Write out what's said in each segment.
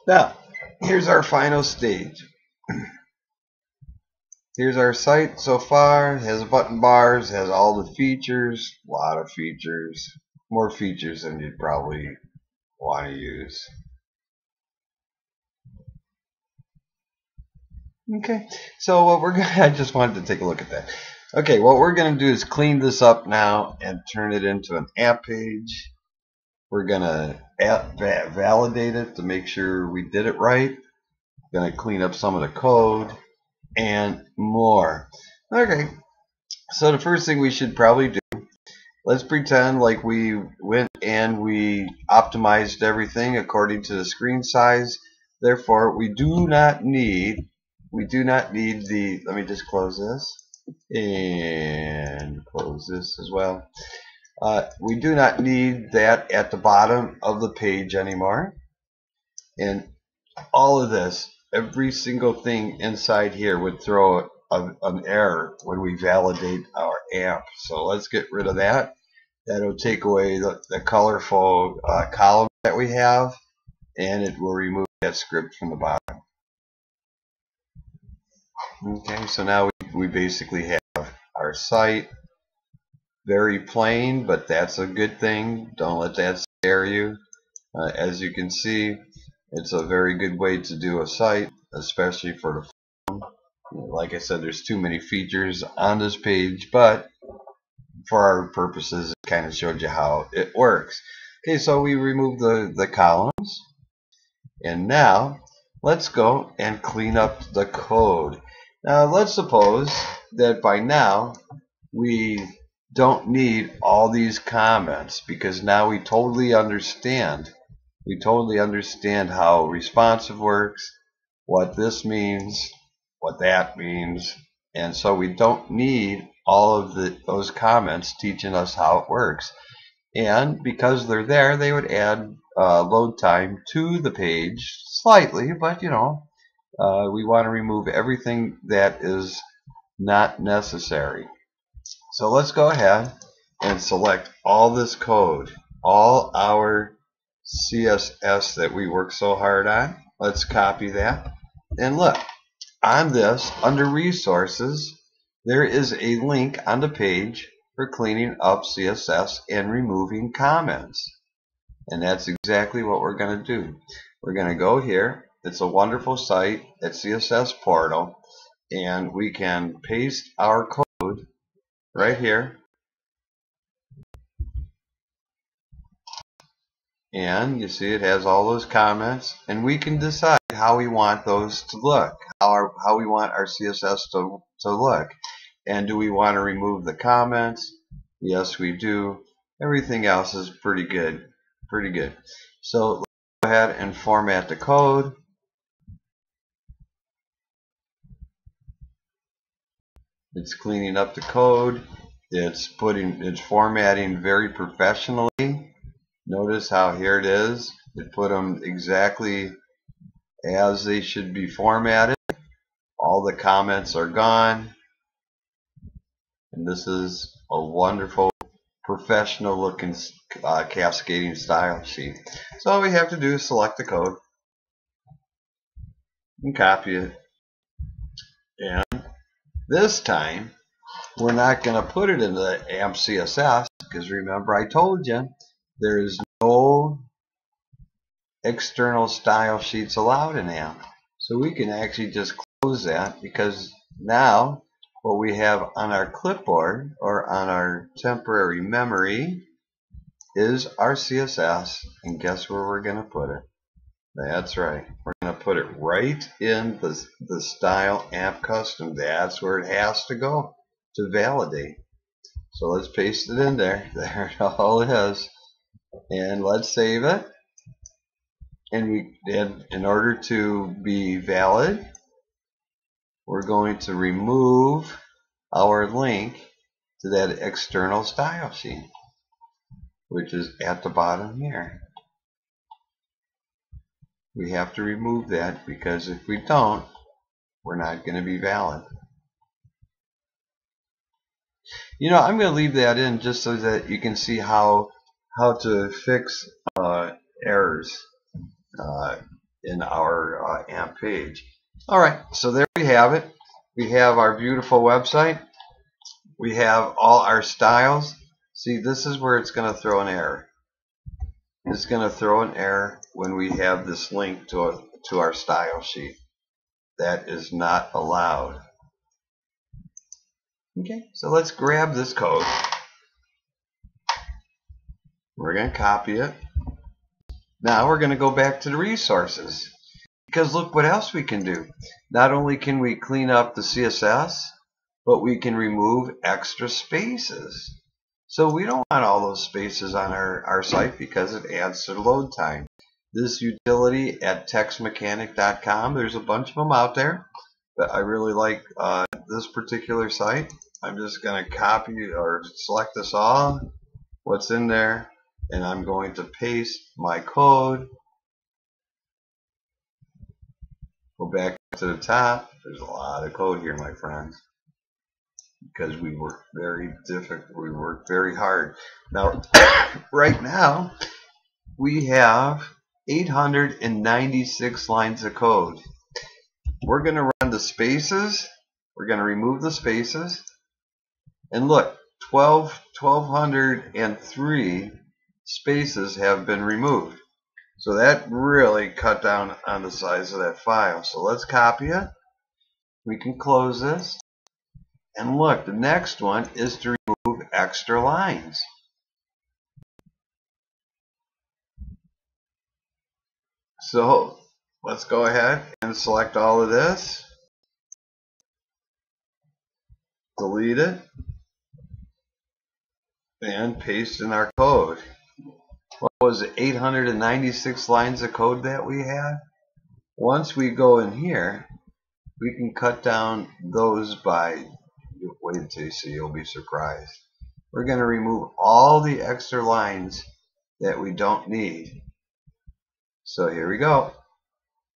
Now, here's our final stage. Here's our site so far. It has button bars, has all the features, a lot of features, more features than you'd probably want to use. Okay, so what we're gonna, I just wanted to take a look at that. Okay, what we're gonna do is clean this up now and turn it into an app page. We're gonna validate it to make sure we did it right. Gonna clean up some of the code and more. Okay, so the first thing we should probably do, let's pretend like we went and we optimized everything according to the screen size. Therefore, we do not need the, let me just close this and close this as well. We do not need that at the bottom of the page anymore. And all of this, every single thing inside here would throw an error when we validate our amp. So let's get rid of that. That'll take away the colorful column that we have, and it will remove that script from the bottom. Okay, so now we basically have our site. Very plain, but that's a good thing. Don't let that scare you. As you can see, it's a very good way to do a site, especially for the phone. Like I said, there's too many features on this page, but for our purposes, it kind of showed you how it works. Okay, so we removed the columns, and now let's go and clean up the code. Now let's suppose that by now we don't need all these comments, because now we totally understand how responsive works, what this means, what that means, and so we don't need all of those comments teaching us how it works. And because they're there, they would add load time to the page slightly, but you know, we want to remove everything that is not necessary. So let's go ahead and select all this code, all our CSS that we worked so hard on. Let's copy that. And look, on this, under resources, there is a link on the page for cleaning up CSS and removing comments. And that's exactly what we're going to do. We're going to go here. It's a wonderful site at CSS Portal, and we can paste our code right here. And you see it has all those comments, and we can decide how we want those to look, how we want our CSS to look. And do we want to remove the comments? Yes, we do. Everything else is pretty good. So let's go ahead and format the code. It's cleaning up the code. It's formatting very professionally. Notice how here it is. It put them exactly as they should be formatted. All the comments are gone. And this is a wonderful, professional looking cascading style sheet. So all we have to do is select the code and copy it. And this time, we're not going to put it in the AMP CSS, because remember I told you there is no external style sheets allowed in AMP. So we can actually just close that, because now what we have on our clipboard or on our temporary memory is our CSS. And guess where we're going to put it? That's right. We're going to put it right in the style AMP custom. That's where it has to go to validate. So let's paste it in there. There it all is. And let's save it. And in order to be valid, we're going to remove our link to that external style sheet, which is at the bottom here. We have to remove that, because if we don't, we're not going to be valid. You know, I'm going to leave that in just so that you can see how to fix errors uh, in our AMP page. All right, so there we have it. We have our beautiful website. We have all our styles. See, this is where it's going to throw an error. It's going to throw an error when we have this link to our style sheet. That is not allowed. Okay, so let's grab this code. We're going to copy it. Now we're going to go back to the resources, because look what else we can do. Not only can we clean up the CSS, but we can remove extra spaces. So we don't want all those spaces on our site because it adds to the load time. This utility at textmechanic.com, there's a bunch of them out there, but I really like this particular site. I'm just going to copy or select this all, what's in there, and I'm going to paste my code. Go back to the top. There's a lot of code here, my friends, because we work very difficult. We work very hard. Now, right now, we have 896 lines of code. We're going to run the spaces. We're going to remove the spaces. And look, 1,203 spaces have been removed. So that really cut down on the size of that file. So let's copy it. We can close this. And look, the next one is to remove extra lines. So let's go ahead and select all of this. Delete it. And paste in our code. What was it, 896 lines of code that we had? Once we go in here, we can cut down those by, wait until you see, you'll be surprised. We're going to remove all the extra lines that we don't need. So here we go.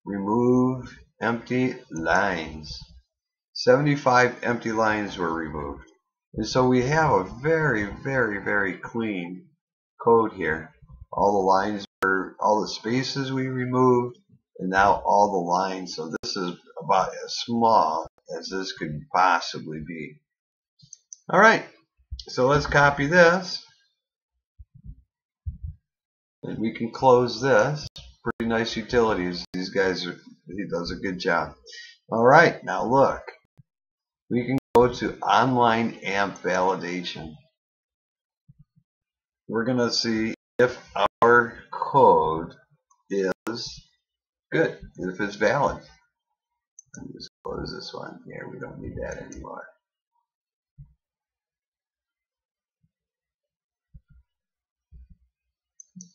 Remove empty lines. 75 empty lines were removed. And so we have a very, very, very clean code here. All the lines were, all the spaces we removed, and now all the lines. So this is about as small as this could possibly be. All right, so let's copy this. And we can close this. Pretty nice utilities. These guys, he does a good job. All right, now look. We can go to online AMP validation. We're going to see if our code is good, if it's valid. Let me just close this one here. We don't need that anymore.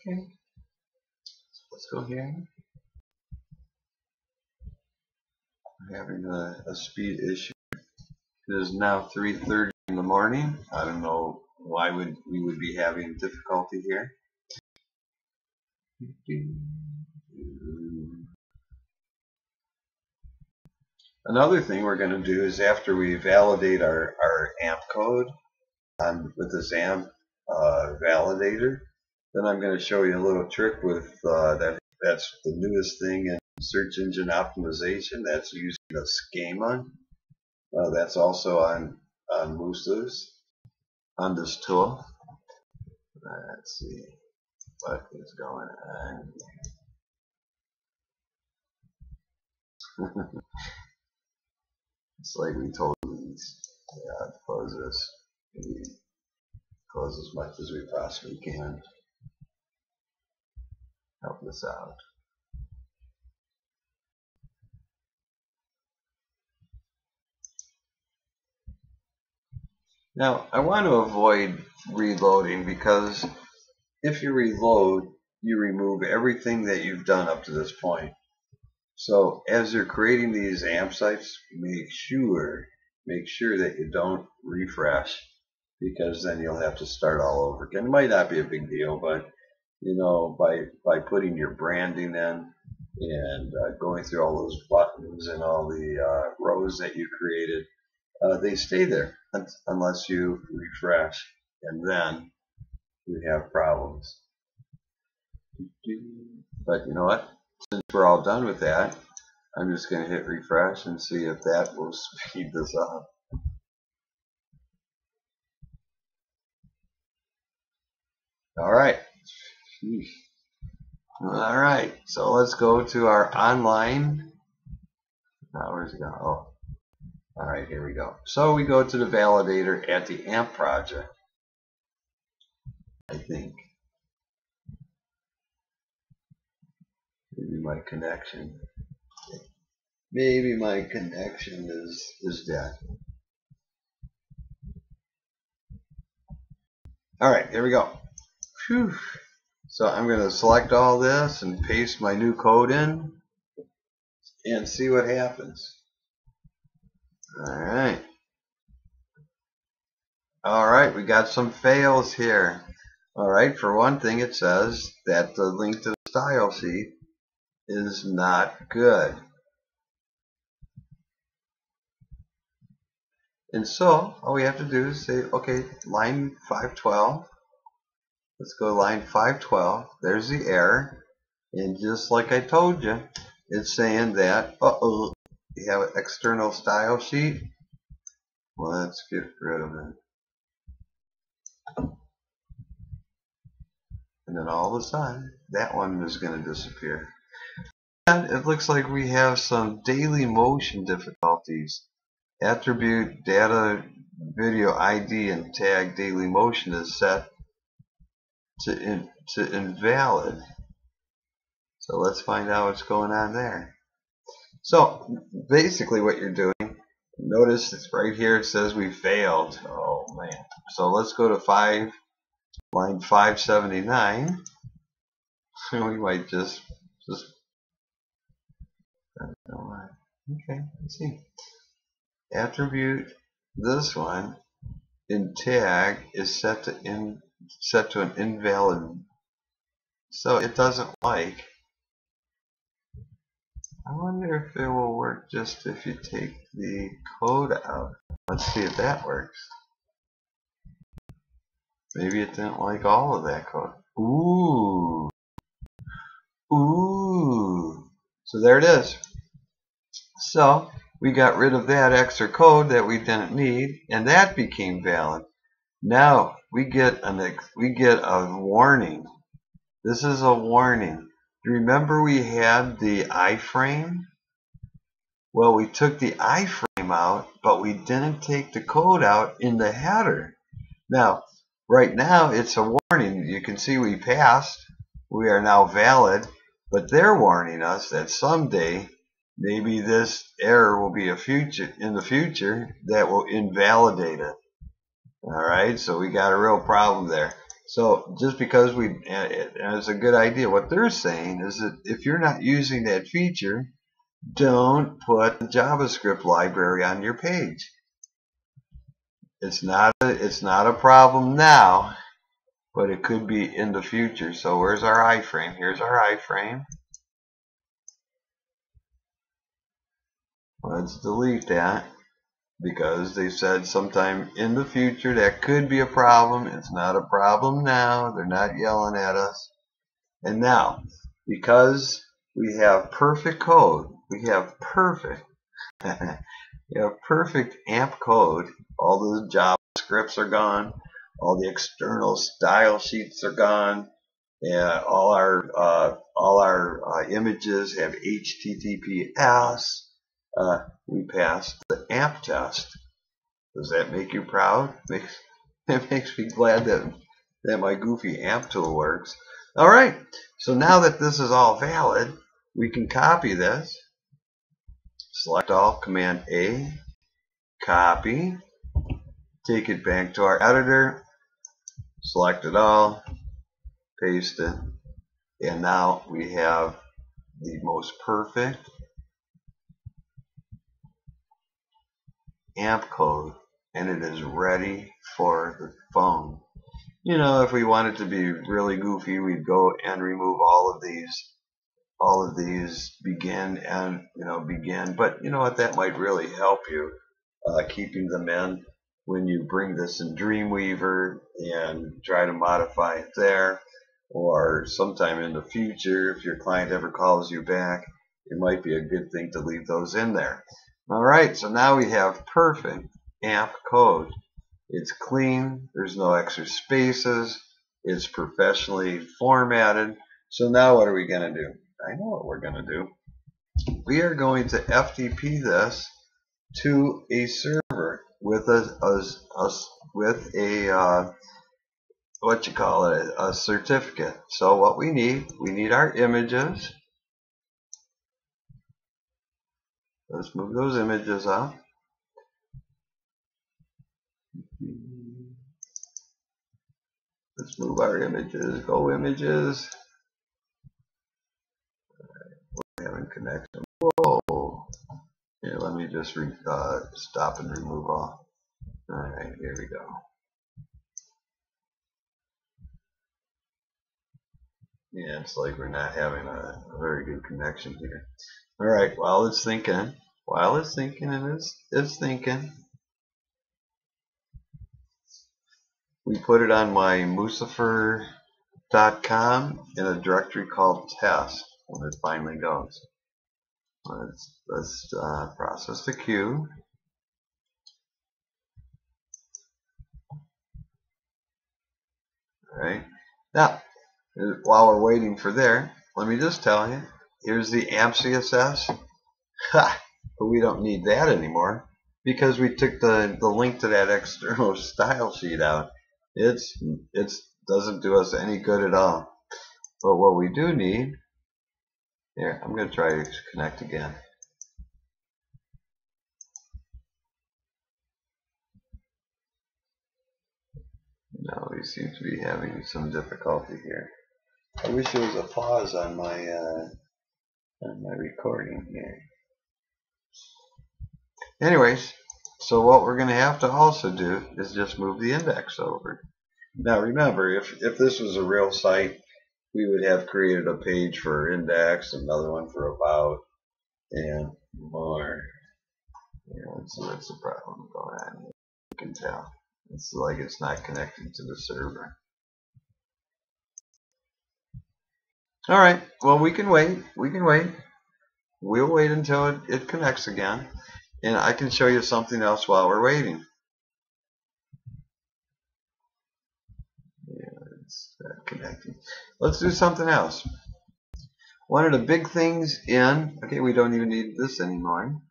Okay. Let's go here. We're having a speed issue. It is now 3:30 in the morning. I don't know why we would be having difficulty here. Another thing we're going to do is after we validate our AMP code with this AMP validator, then I'm going to show you a little trick with that's the newest thing in search engine optimization. That's using a schema. That's also on Moose's on this tool. Let's see what is going on. It's like we told these, yeah, to close this. Maybe close as much as we possibly can. Help this out. Now, I want to avoid reloading, because if you reload, you remove everything that you've done up to this point. So as you're creating these AMP sites, make sure that you don't refresh, because then you'll have to start all over again. It might not be a big deal, but you know, by putting your branding in and going through all those buttons and all the rows that you created, they stay there unless you refresh, and then you have problems. But you know what? Since we're all done with that, I'm just going to hit refresh and see if that will speed this up. All right. All right. So let's go to our online. Now, where's it going? Oh, all right. Here we go. So we go to the validator at the AMP project, I think. Maybe my connection. Maybe my connection is dead. All right, here we go. Whew. So I'm going to select all this and paste my new code in and see what happens. All right. All right, we got some fails here. All right, for one thing, it says that the link to the style sheet is not good. And so all we have to do is say, okay, line 512. Let's go to line 512. There's the error. And just like I told you, it's saying that, uh-oh, you have an external style sheet. Well, let's get rid of it. And then all of a sudden, that one is going to disappear. And it looks like we have some daily motion difficulties. Attribute data video ID and tag daily motion is set to invalid. So let's find out what's going on there. So basically what you're doing, notice it's right here, it says we failed. Oh man. So let's go to line 579. We might just I don't know why. Okay, let's see. Attribute this one in tag is set to an invalid. So it doesn't like. I wonder if it will work just if you take the code out. Let's see if that works. Maybe it didn't like all of that code. Ooh. Ooh. So there it is. So we got rid of that extra code that we didn't need, and that became valid. Now we get a warning. This is a warning. Remember we had the iframe? Well, we took the iframe out, but we didn't take the code out in the header. Now, right now it's a warning. You can see we passed. We are now valid, but they're warning us that someday maybe this error will be in the future that will invalidate it. All right, so we got a real problem there. So just because and it's a good idea, what they're saying is that if you're not using that feature, don't put the JavaScript library on your page. It's not a problem now, but it could be in the future. So where's our iframe? Here's our iframe. Let's delete that because they said sometime in the future that could be a problem. It's not a problem now. They're not yelling at us. And now, because we have perfect code, we have perfect AMP code. All the JavaScripts are gone. All the external style sheets are gone. Yeah, all our images have HTTPS. We passed the AMP test. Does that make you proud? It makes me glad that my goofy AMP tool works. All right, so now that this is all valid, we can copy this. Select all, Command A, copy, take it back to our editor, select it all, paste it, and now we have the most perfect AMP code, and it is ready for the phone. You know, if we wanted to be really goofy, we'd go and remove all of these begin and begin. But you know what, that might really help you keeping them in when you bring this in Dreamweaver and try to modify it there. or sometime in the future, if your client ever calls you back, it might be a good thing to leave those in there. All right, so now we have perfect AMP code. It's clean, there's no extra spaces, it's professionally formatted. So now what are we going to do? I know what we're going to do. We are going to FTP this to a server with a certificate. So what we need our images. Let's move those images up. Let's move our images. Go images. We haven't connected. Whoa. Here, let me just stop and remove all. All right, here we go. Yeah, it's like we're not having a very good connection here. All right, while it's thinking, and it's thinking, we put it on my Musafer.com in a directory called test when it finally goes. Let's process the queue. All right, now while we're waiting for there, let me just tell you, here's the AMP CSS. Ha! But we don't need that anymore because we took the link to that external style sheet out. It doesn't do us any good at all. But what we do need, here, I'm going to try to connect again. No, we seem to be having some difficulty here. I wish there was a pause on my recording here. Anyways, so what we're going to have to also do is just move the index over. Now remember, if this was a real site, we would have created a page for index, another one for about, and more. Let's see what's the problem going on here. You can tell. It's like it's not connected to the server. All right, well, we can wait. We'll wait until it connects again. And I can show you something else while we're waiting. Yeah, it's not connecting. Let's do something else. One of the big things okay, we don't even need this anymore.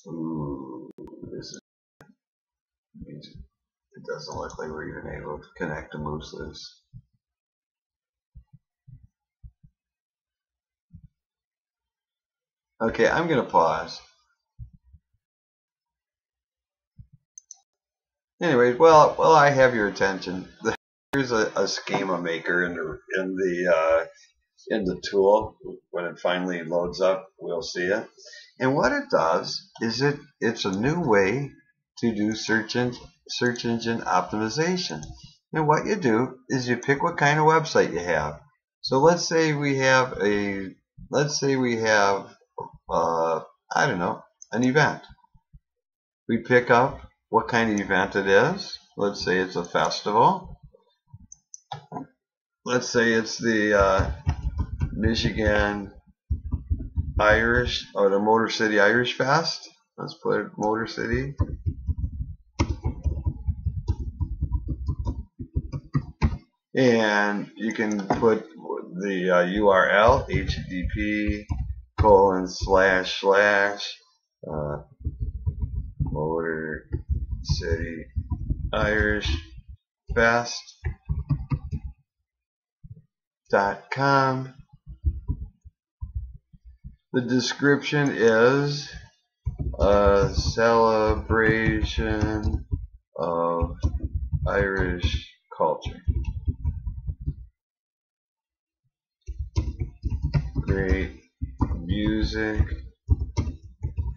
Ooh, it doesn't look like we're even able to connect to Moose. Okay, I'm going to pause. Anyways, well, I have your attention. Here's a schema maker in the tool. When it finally loads up, we'll see it. And what it does is it's a new way to do search engine optimization. And what you do is you pick what kind of website you have. So let's say we have I don't know, an event. We pick up what kind of event it is. Let's say it's a festival. Let's say it's the Michigan Irish, or the Motor City Irish Fest. Let's put it Motor City. And you can put the URL http:// Motor City Irish Fest.com. The description is a celebration of Irish culture. Great music,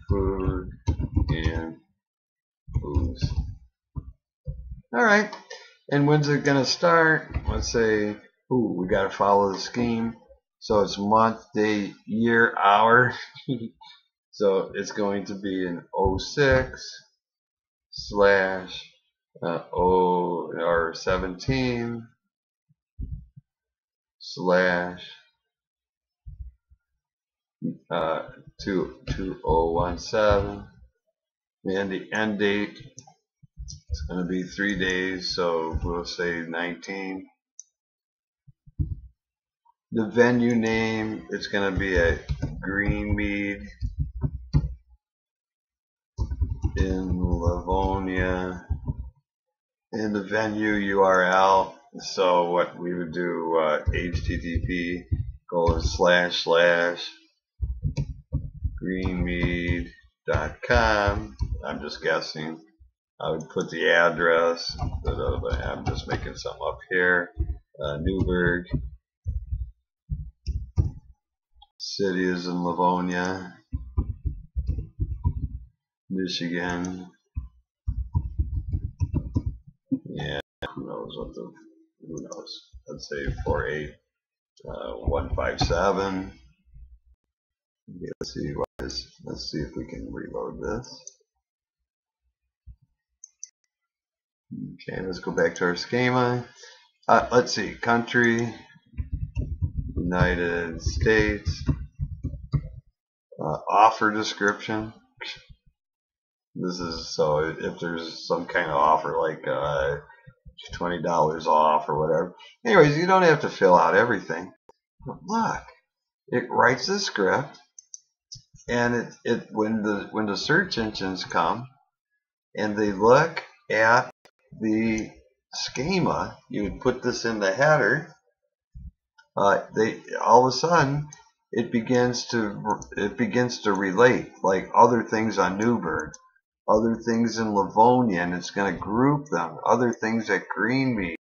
food, and booze. All right. And when's it going to start? Let's say, we got to follow the scheme. So it's month, day, year, hour. So it's going to be an 06/0 or 17. slash 2017, and the end date is going to be 3 days, so we'll say 19. The venue name, it's going to be at Greenmead in Livonia, and the venue URL. So what we would do, HTTP //greenmead.com. I'm just guessing. I would put the address. I'm just making something up here. Newburgh. City is in Livonia, Michigan. Yeah, who knows? Let's say 48157. Okay, let's see if we can reload this. Okay, let's go back to our schema. Let's see, country, United States, offer description. This is so if there's some kind of offer like $20 off or whatever. Anyways, you don't have to fill out everything. But look, it writes the script, and when the search engines come and they look at the schema, you would put this in the header. They all of a sudden it begins to relate like other things on Newburgh, other things in Livonia, and it's going to group them, other things at Greenmead,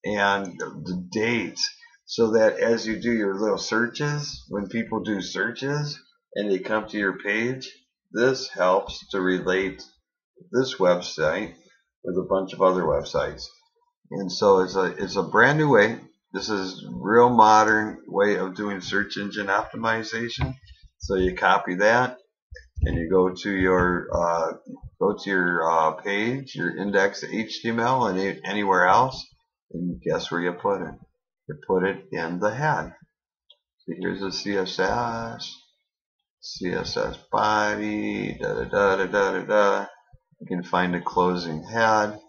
and the dates, so that as you do your little searches, when people do searches and they come to your page, this helps to relate this website with a bunch of other websites. And so it's a brand new way. This is real modern way of doing search engine optimization. So you copy that and you go to your page, your index HTML, and anywhere else, and guess where you put it? You put it in the head. So here's the CSS body, You can find the closing head.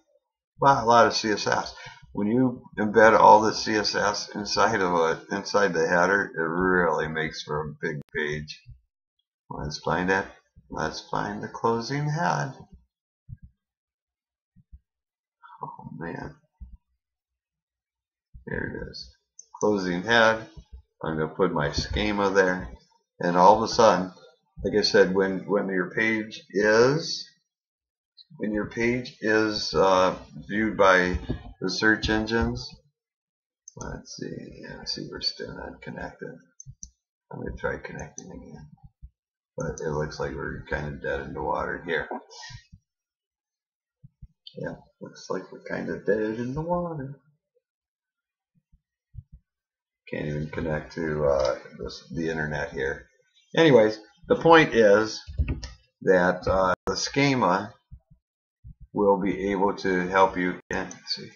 Wow, a lot of CSS. When you embed all the CSS inside the header, it really makes for a big page. Let's find it. Let's find the closing head. Oh man, there it is. Closing head. I'm going to put my schema there, and all of a sudden, like I said, when your page is viewed by the search engines. Let's see. Yeah, I see we're still not connected. I'm going to try connecting again, but it looks like we're kind of dead in the water here. Yeah, looks like we're kind of dead in the water. Can't even connect to the internet here. Anyways, the point is that the schema will be able to help you. Let's see.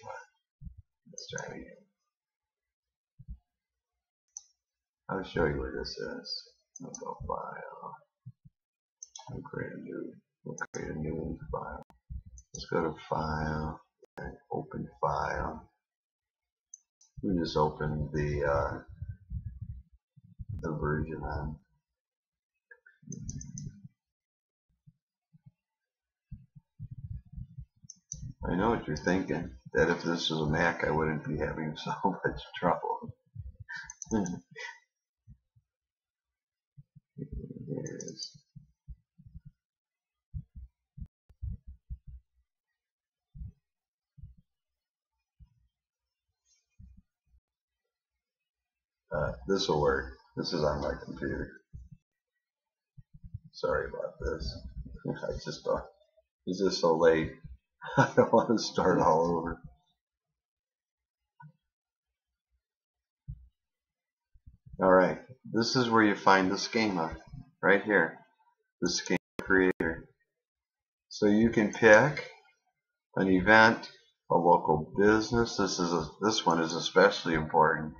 Let's try it again. I'll show you where this is. I'll go file. We'll create a new file. Let's go to file and open file. We just open the version on. I know what you're thinking, that if this was a Mac, I wouldn't be having so much trouble. Here it is. This will work. This is on my computer. Sorry about this. I just thought, it's just so late. I don't want to start all over. Alright, this is where you find the schema, right here, the schema creator. So you can pick an event, a local business. This one is especially important.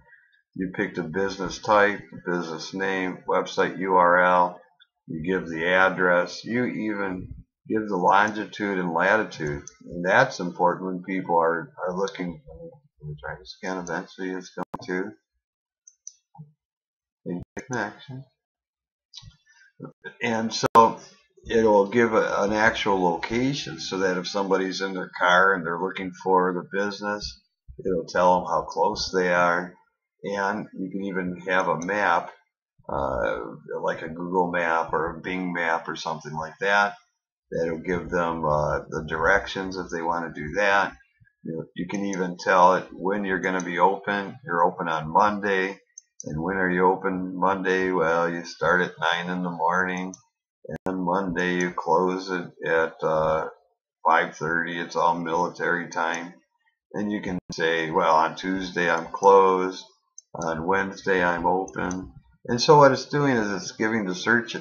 You pick the business type, business name, website URL. You give the address. You even give the longitude and latitude. And that's important when people are looking. Let me try to scan eventually. It's going to make the connection. And so it'll give an actual location so that if somebody's in their car and they're looking for the business, it'll tell them how close they are. And you can even have a map, like a Google map or a Bing map or something like that. That'll give them the directions if they want to do that. You can even tell it when you're going to be open. You're open on Monday. And when are you open Monday? Well, you start at 9 in the morning. And Monday you close it at 5:30. It's all military time. And you can say, well, on Tuesday I'm closed. On Wednesday I'm open. And so what it's doing is it's giving the search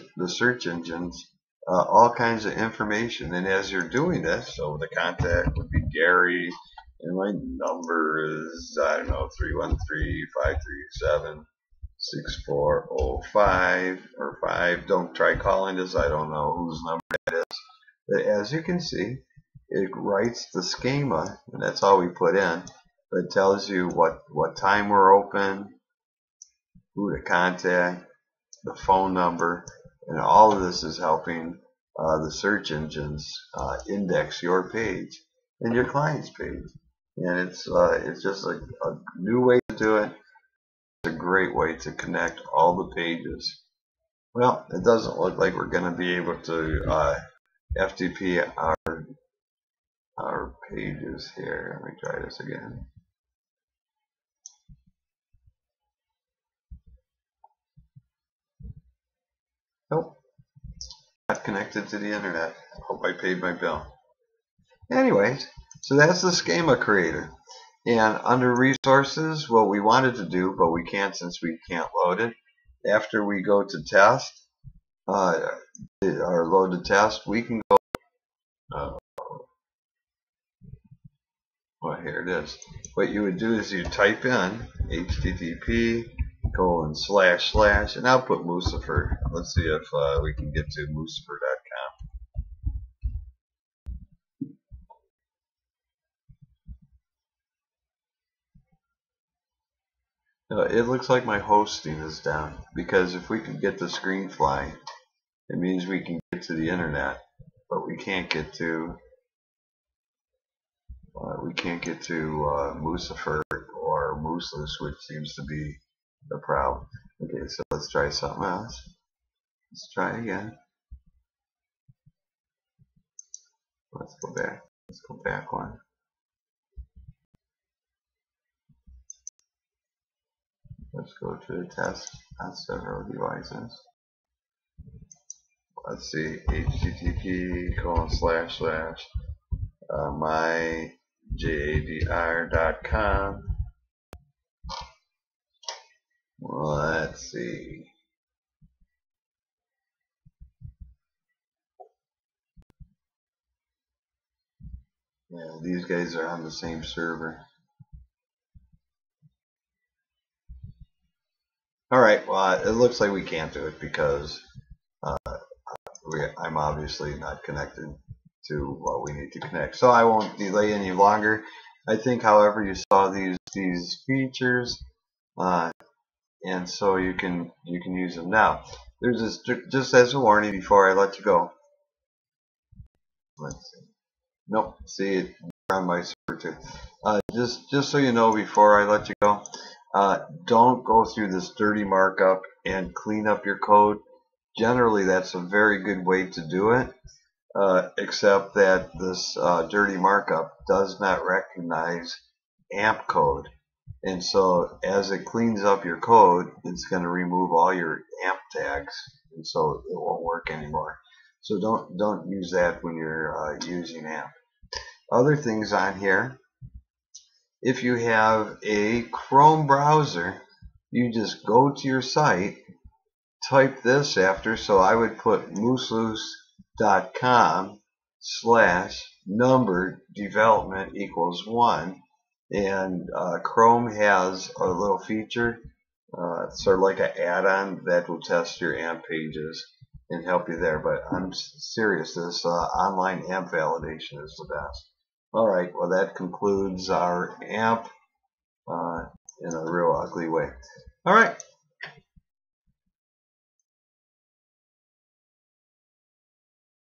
engines all kinds of information. And as you're doing this, so the contact would be Gary, and my number is, I don't know, 313-537-6405 or 5. Don't try calling this. I don't know whose number that is. But as you can see, it writes the schema, and that's all we put in. But it tells you what time we're open, who to contact, the phone number, and all of this is helping the search engines index your page and your client's page. And it's just a new way to do it. It's a great way to connect all the pages. Well, it doesn't look like we're going to be able to FTP our pages here. Let me try this again. Nope, not connected to the internet. Hope I paid my bill. Anyways, so that's the schema creator. And under resources, what we wanted to do, but we can't since we can't load it. After we go to test, or load the test, we can go. Well, here it is. What you would do is you type in http:// and I'll put Mucifer. Let's see if we can get to Mucifer.com. It looks like my hosting is down, because if we could get the screen fly, it means we can get to the internet, but we can't get to Mucifer or Mooseless, which seems to be the problem. Okay, so let's try something else. Let's try again. Let's go back. Let's go back one. Let's go to the test on several devices. Let's see, http:// myjadr.com. Let's see. Yeah, these guys are on the same server. Alright, well, it looks like we can't do it because I'm obviously not connected to what we need to connect. So I won't delay any longer. I think, however, you saw these features, and so you can use them now. There's this, just as a warning before I let you go. Let's see. Nope. See it on my server too. Just so you know, before I let you go, don't go through this dirty markup and clean up your code. Generally, that's a very good way to do it, except that this dirty markup does not recognize AMP code. And so as it cleans up your code, it's going to remove all your AMP tags, and so it won't work anymore. So don't use that when you're using AMP. Other things on here, if you have a Chrome browser, you just go to your site, type this after, so I would put mooseloose.com/number development =1, and Chrome has a little feature It's sort of like an add-on that will test your AMP pages and help you there. But I'm serious, this online AMP validation is the best. All right, well that concludes our AMP in a real ugly way. All right.